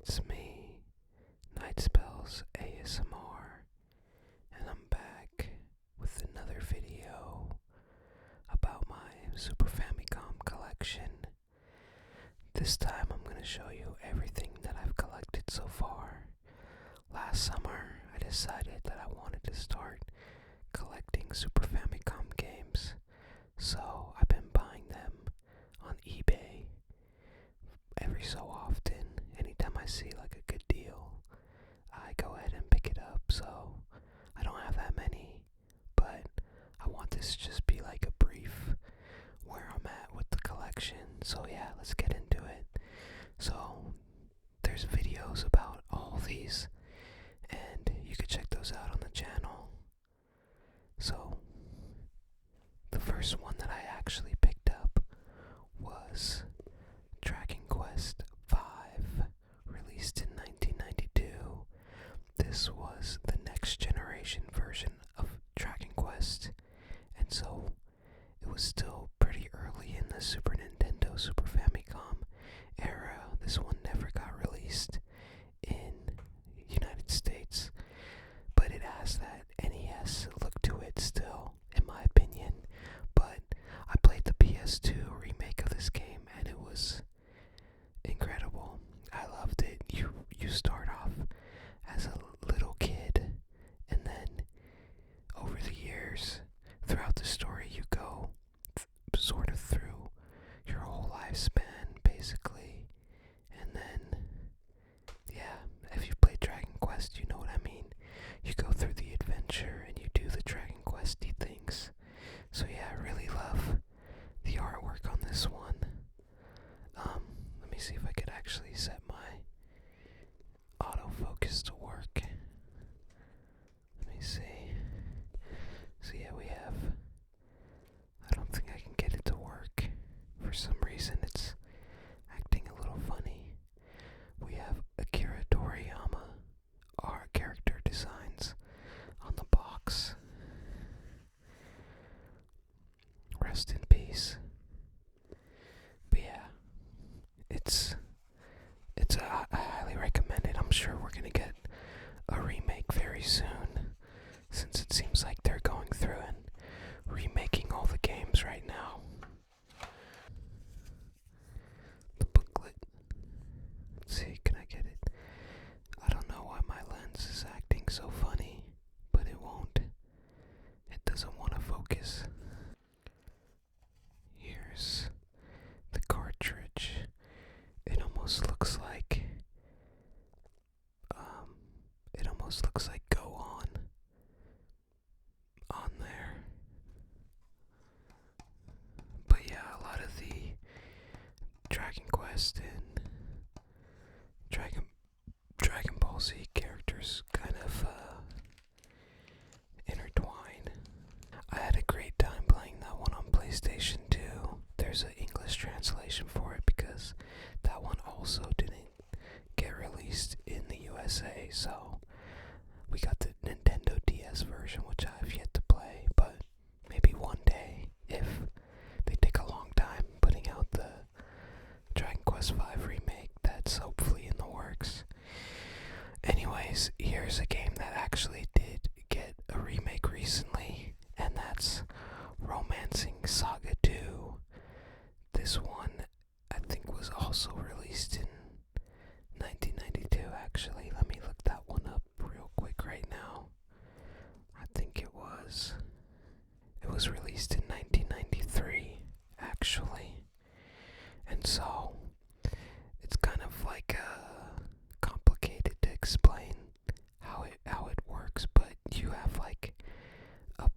It's me, Night Spells ASMR, and I'm back with another video about my Super Famicom collection. This time I'm going to show you everything that I've collected so far. Last summer I decided that I wanted to start collecting Super Famicom games, so I've been buying them on eBay every so often. Anytime I see like a good deal, I go ahead and pick it up. So I don't have that many, but I want this to just be like a brief where I'm at with the collection. So yeah, let's get into it. So there's videos about all these, and you can check those out on the channel. So the first one that I actually picked up was Dragon Quest V, released in 1992. This was the next generation version of Dragon Quest, and so it was still pretty early in the Super Nintendo, Super Famicom era. This one never got released in the United States, but it has that NES look to it still, in my opinion. But I played the PS2 remake of this game, and it was incredible. I loved it. You start off as a little kid, and then over the years, throughout the story, you go sort of through your whole lifespan, basically. And then, yeah, if you play Dragon Quest, you know what I mean. You go through the adventure and you do the Dragon Questy things. So yeah, I really love the artwork on this one. Let me see if I could actually set my autofocus to work. Let me see. So yeah, we have, I don't think I can get it to work. For some reason it's acting a little funny. We have Akira Toriyama, our character designs on the box. Rest in peace. But yeah, I highly recommend it. I'm sure we're gonna get a remake very soon, since it seems like they're going through and remaking all the games right now. The booklet. Let's see, can I get it? I don't know why my lens is acting so funny, but it won't. It doesn't want to focus. Here's the cartridge. It almost looks like Go on there. But yeah, a lot of the Dragon Quest and Dragon Ball Z characters kind of intertwine. I had a great time playing that one on PlayStation 2. There's an English translation for it because that one also didn't get released in the USA, so we got the Nintendo DS version, which I've yet to play, but maybe one day, if they take a long time putting out the Dragon Quest V remake, that's hopefully in the works. Anyways, here's a game that actually did get a remake recently, and that's Romancing Saga 2. This one, I think, was also released in 1992, actually. Let me look that one up real quick right now. I think it was released in 1993, actually. And so it's kind of like complicated to explain how it works, but you have like a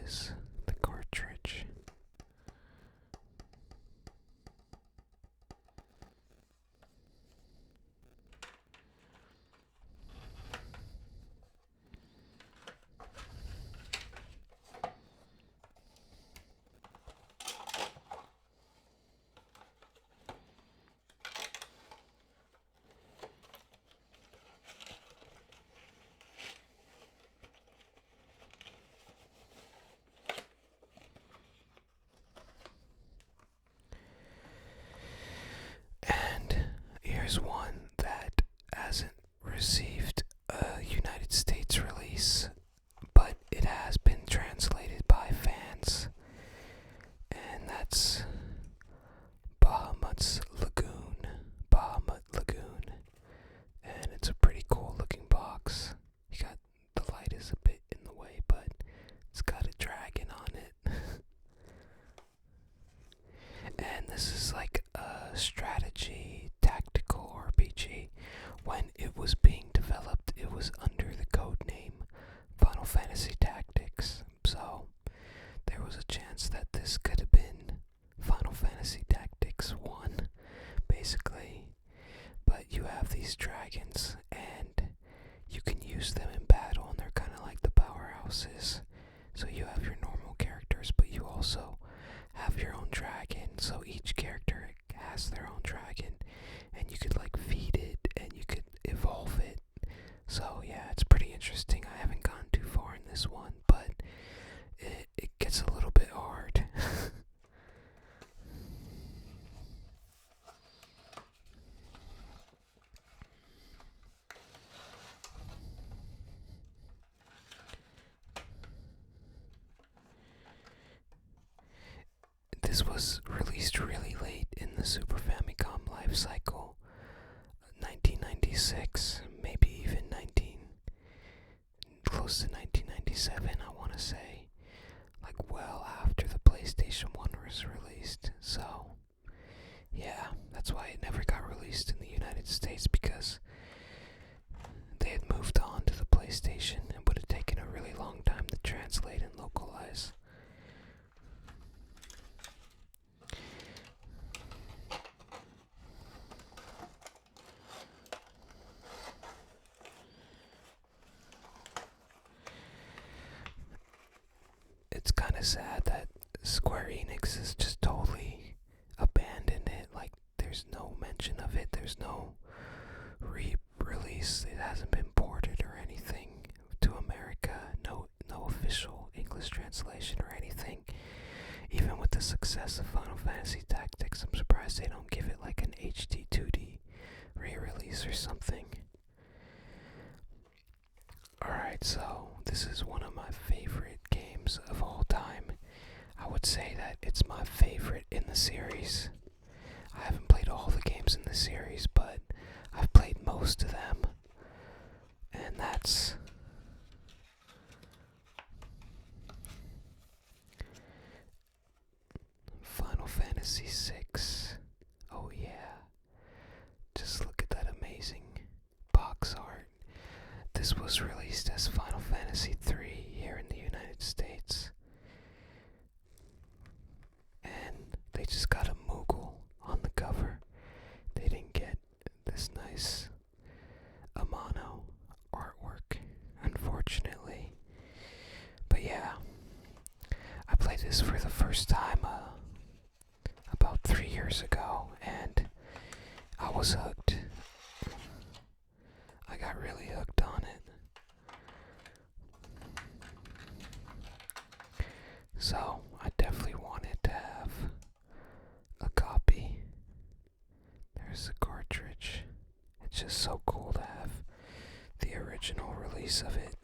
is the cartridge. And here's one that hasn't received a United States release, but it has been translated by fans, and that's Bahamut Lagoon. Bahamut Lagoon. And it's a pretty cool looking box. You got the light is a bit in the way, but it's got a dragon on it. And this is like a strategy tactical RPG. When it was being developed, it was under the code name Final Fantasy Tactics. So there was a chance that this could have been Final Fantasy Tactics 1, basically. But you have these dragons, and you can use them in battle, and they're kind of like the powerhouses. So you have your normal characters, but you also have your own dragon. So each character has their own dragon, and you could like feed it, and you could evolve it. So yeah, it's pretty interesting. I haven't gone too far in this one, but it gets a little bit hard. This was released really late in the Super Famicom life cycle, 1996, maybe even close to 1997, I want to say, like well after the PlayStation 1 was released. So, yeah, that's why it never got released in the United States, because they had moved on to the PlayStation and would have taken a really long time to translate and localize. It's kind of sad that Square Enix has just totally abandoned it. Like, there's no mention of it. There's no re-release. It hasn't been ported or anything to America. No official English translation or anything. Even with the success of Final Fantasy Tactics, I'm surprised they don't give it like an HD 2D re-release or something. Alright, so this is one of my favorite games of all time. I would say that it's my favorite in the series. I haven't played all the games in the series, but I've played most of them. And that's Final Fantasy VI. Oh yeah. Just look at that amazing box art. This was released as Final Fantasy III here in the United States. And they just got a Moogle on the cover. They didn't get this nice Amano artwork, unfortunately. But yeah, I played this for the first time about 3 years ago, and I was hooked. I got really hooked on it. So, I definitely wanted to have a copy. There's a cartridge. It's just so cool to have the original release of it.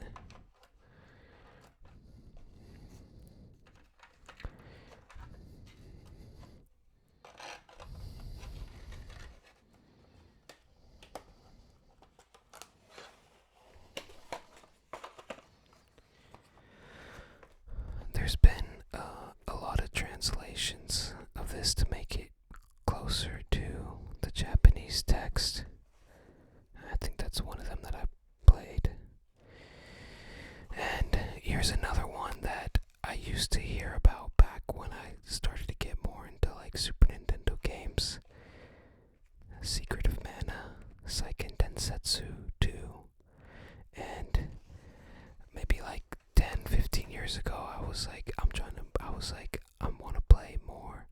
used to hear about back when I started to get more into like Super Nintendo games. Secret of Mana, Seiken Densetsu 2, and maybe like 10, 15 years ago, I want to play more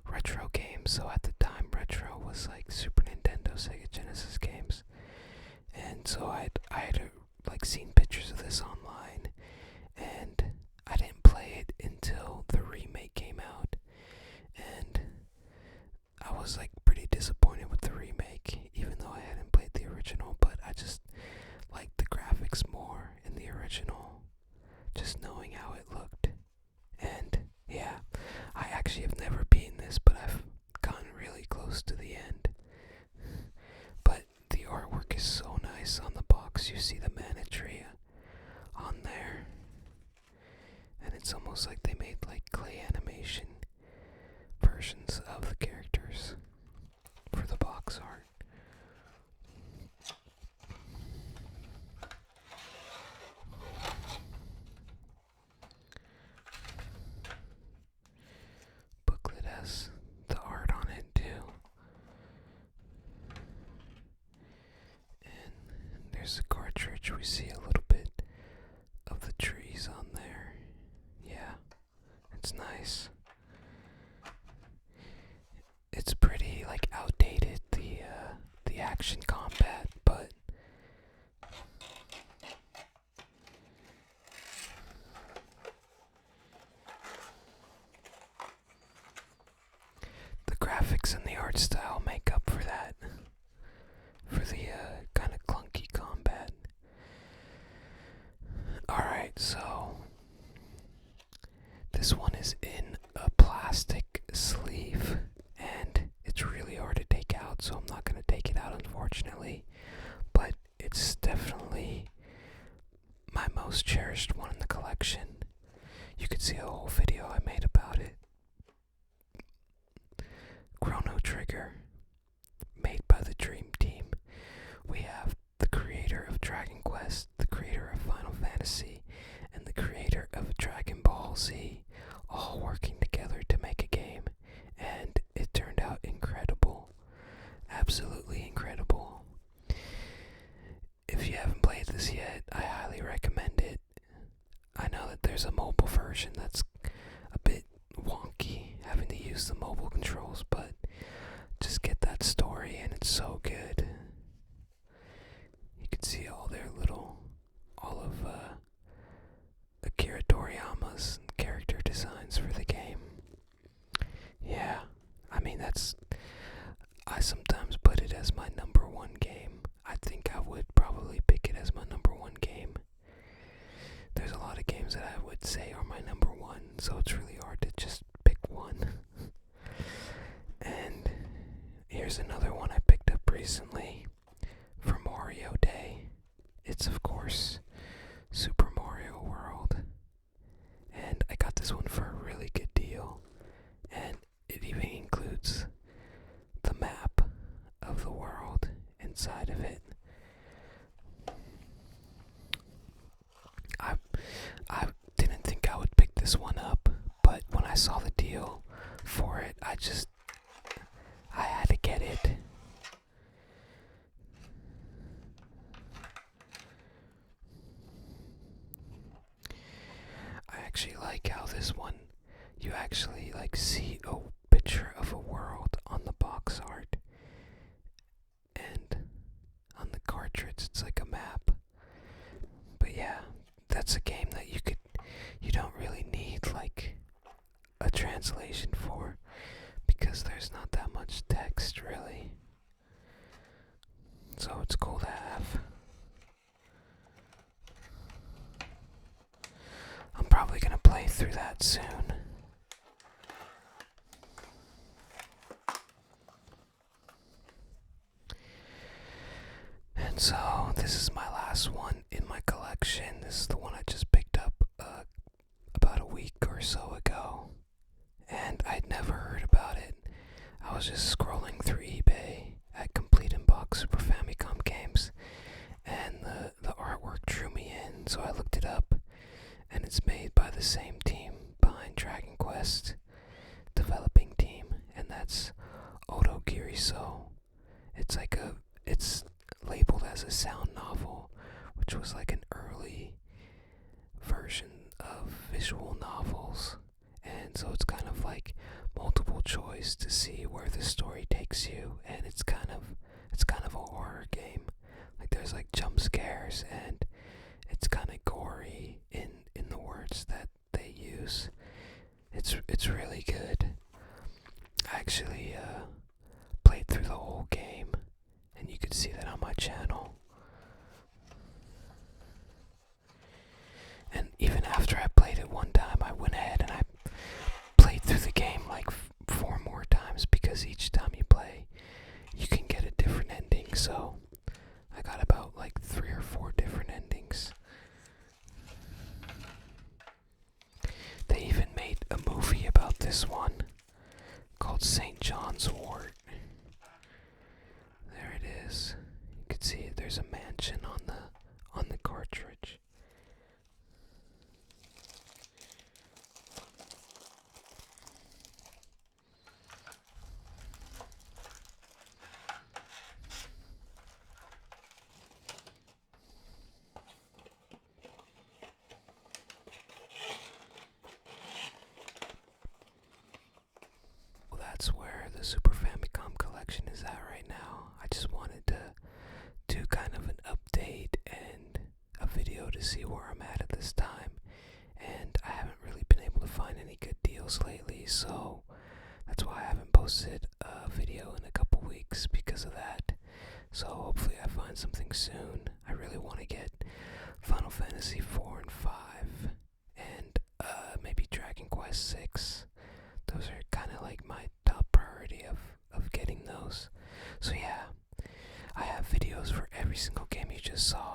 retro games. So at the time, retro was like Super Nintendo, Sega Genesis games, and so I had like seen pictures of this online, and I didn't play it until the remake came out, and I was like pretty disappointed with the remake, even though I hadn't played the original, but I just liked the graphics more in the original, just knowing how it looked. And yeah, I actually have never beaten this, but I've gotten really close to the end. But the artwork is so nice on the box. You see the mana tree on there, and it's almost like they made like clay animation versions of the characters for the box art. Booklet has the art on it too. And there's a cartridge. We see a little bit of the trees on there. Yeah, it's nice. It's pretty like outdated, the action combat, but the graphics and the art style make up for that, for the kind of clunky combat. Alright, so this one is in a plastic sleeve, and it's really hard to take out, so I'm not going to take it out, unfortunately, but it's definitely my most cherished one in the collection. You could see a whole video I made about it. Chrono Trigger, made by the Dream Team. We have the creator of Dragon Quest, the creator of Final Fantasy, and the creator of Dragon Ball Z, all working together to make a game, and it turned out incredible. Absolutely incredible. If you haven't played this yet, I highly recommend it. I know that there's a mobile version that's a bit wonky, having to use the mobile controls, but just get that story, and it's so good. You can see all of Akira Toriyama's character designs for the game. Yeah, I mean, I sometimes put it as my number one game. I think I would probably pick it as my number one game. There's a lot of games that I would say are my number one, so it's really hard to just pick one. And here's another one I picked up recently for Mario Day. It's, of course, Super Mario World. And I got this one for a really good deal. And it even includes the map of the world inside of it. I didn't think I would pick this one up, but when I saw the deal for it, I had to get it. I actually like how this one, you actually like see a picture of a world on the box art, and on the cartridge it's like a map. But yeah, that's a game that you don't really need like a translation for, because there's not that much text really. So it's cool to have. I'm probably gonna play through that soon. And so this is my last one in my collection. This is the one I just picked up about a week or so ago, and I'd never heard about it. I was just scrolling through eBay at Complete in Box Super Famicom games, and the artwork drew me in, so I looked it up, and it's made by the same team, best developing team, and that's Otogirisou. It's labeled as a sound novel, which was like an early version of visual novels, and so it's kind of like multiple choice to see where the story takes you, and it's kind of a horror game. Like there's like jump scares, and it's kind of gory in the words that they use. It's really good. I actually played through the whole game, and you can see that on my channel. And even after I played it one time, I went ahead and I played through the game like 4 more times, because each time you play, you can get a different ending. So I got about like 3 or 4 different endings. They even made a movie about this one called St. John's Wort. There it is. You can see there's a mansion on the cartridge. That's where the Super Famicom collection is at right now. I just wanted to do kind of an update and a video to see where I'm at this time, and I haven't really been able to find any good deals lately, so that's why I haven't posted a video in a couple weeks because of that. So hopefully I find something soon. I really want to get Final Fantasy 4 and 5 and maybe Dragon Quest 6. Those are kind of like my top priority of getting those. So yeah, I have videos for every single game you just saw.